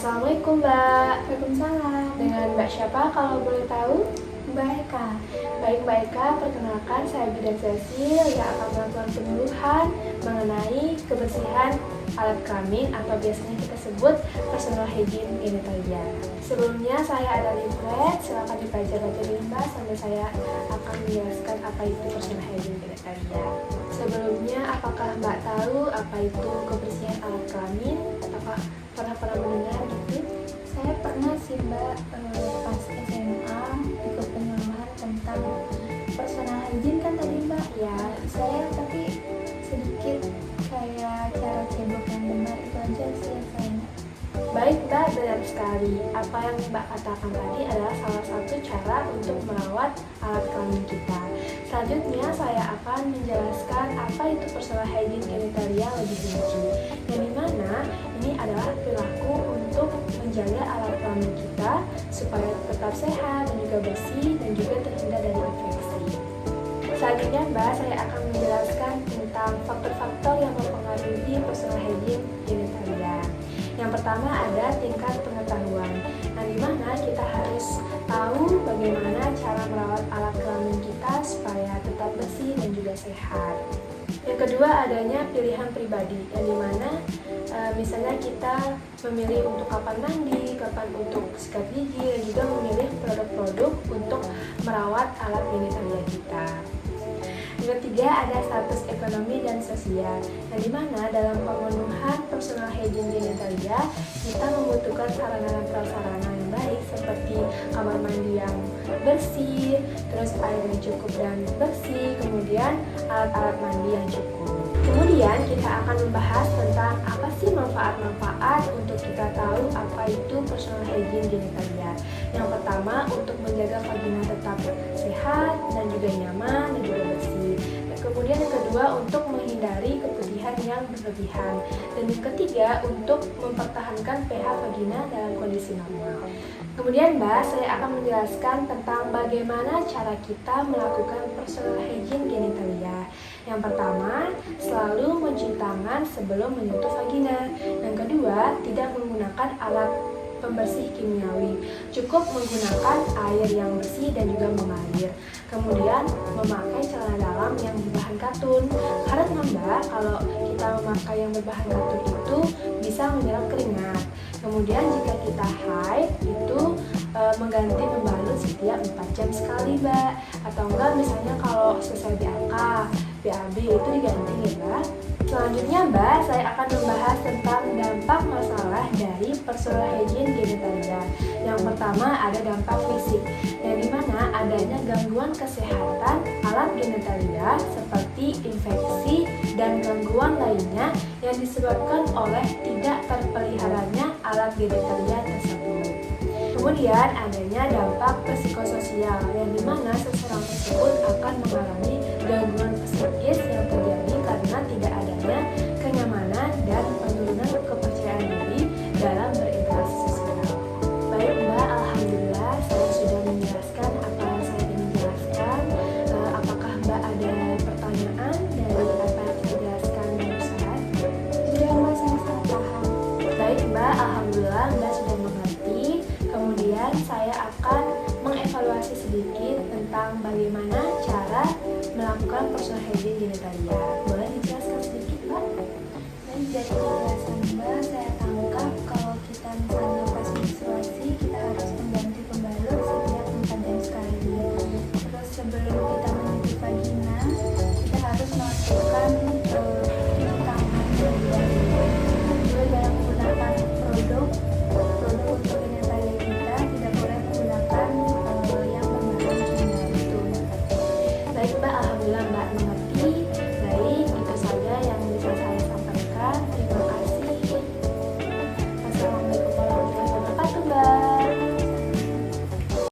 Assalamualaikum Mbak. Waalaikumsalam. Dengan Mbak siapa kalau boleh tahu? Mbak Eka. Baik Mbak Eka, perkenalkan saya Bidan Cecil yang akan melakukan penyuluhan mengenai kebersihan alat kelamin atau biasanya kita sebut personal hygiene genitalia. Sebelumnya saya ada leaflet, silakan dibaca-baca dulu Mbak sambil saya akan menjelaskan apa itu personal hygiene genitalia. Sebelumnya, apakah Mbak tahu apa itu kebersihan alat kelamin? Apakah pernah mendengar gitu? Saya pernah sih Mbak pas SMA ikut penyuluhan tentang personal hygiene kan tadi Mbak. Ya, Saya tapi sedikit kayak cara cebok yang benar itu aja sih yang saya ingat. baik Mbak, benar sekali. Apa yang Mbak katakan tadi adalah salah satu cara untuk merawat alat kelamin kita. Selanjutnya saya akan menjelaskan apa itu personal hygiene genitalia lebih rinci. Yang dimana ini adalah perilaku untuk menjaga alat kelamin kita supaya tetap sehat dan juga bersih dan juga terhindar dari infeksi. Selanjutnya Mbak, saya akan menjelaskan tentang faktor-faktor yang mempengaruhi personal hygiene genitalia. Yang pertama ada tingkat pengetahuan, yang dimana kita harus tahu bagaimana cara merawat alat kelamin kita supaya tetap bersih dan juga sehat. Yang kedua adanya pilihan pribadi, yang dimana misalnya kita memilih untuk kapan mandi, kapan untuk sikat gigi, dan juga memilih produk-produk untuk merawat alat genitalia kita. Yang ketiga ada status ekonomi dan sosial, yang dimana dalam pemenuhan personal hygiene genitalia kita membutuhkan sarana dan prasarana yang baik seperti kamar mandi yang bersih, terus air yang cukup dan bersih, kemudian alat-alat mandi yang cukup. Kemudian kita akan membahas tentang apa sih manfaat-manfaat untuk kita tahu apa itu personal hygiene genitalia. Yang pertama untuk menjaga vagina tetap sehat dan juga nyaman dan juga bersih. Kemudian yang kedua untuk menghindari kepedihan yang berlebihan. Dan yang ketiga untuk mempertahankan pH vagina dalam kondisi normal. Kemudian Mbak, saya akan menjelaskan tentang bagaimana cara kita melakukan personal hygiene genitalia. Yang pertama, selalu mencuci tangan sebelum menyentuh vagina. Yang kedua, tidak menggunakan alat pembersih kimiawi. Cukup menggunakan air yang bersih dan juga mengalir. Kemudian, memakai celana dalam yang berbahan katun. Karena Mbak, kalau kita memakai yang berbahan katun itu bisa menyerap keringat. Kemudian jika kita haid itu mengganti pembalut setiap 4 jam sekali Mbak. Atau enggak misalnya kalau selesai BAK, BAB itu diganti ya Mbak. Selanjutnya Mbak, saya akan membahas tentang dampak masalah dari personal hygiene genitalia. Yang pertama ada dampak fisik, yang dimana adanya gangguan kesehatan alat genitalia seperti infeksi dan gangguan lainnya yang disebabkan oleh tidak terpeliharanya alat genitalia tersebut. Kemudian adanya dampak psikososial, yang dimana seseorang tersebut akan mengalami gangguan psikis yang terjadi karena tidak adanya kenyamanan dan penurunan kepercayaan diri dalam berinteraksi sosial. Baik Mbak, alhamdulillah saya sudah menjelaskan apa yang saya ingin jelaskan. Apakah Mbak ada pertanyaan dari apa yang saya jelaskan barusan? Sudah Mbak, saya sangat paham. Baik Mbak, alhamdulillah Mbak sudah mengerti. Kemudian saya akan mengevaluasi sedikit tentang bagaimana cara melakukan personal hygiene genitalia. Boleh dijelaskan sedikit Mbak? Dan jadi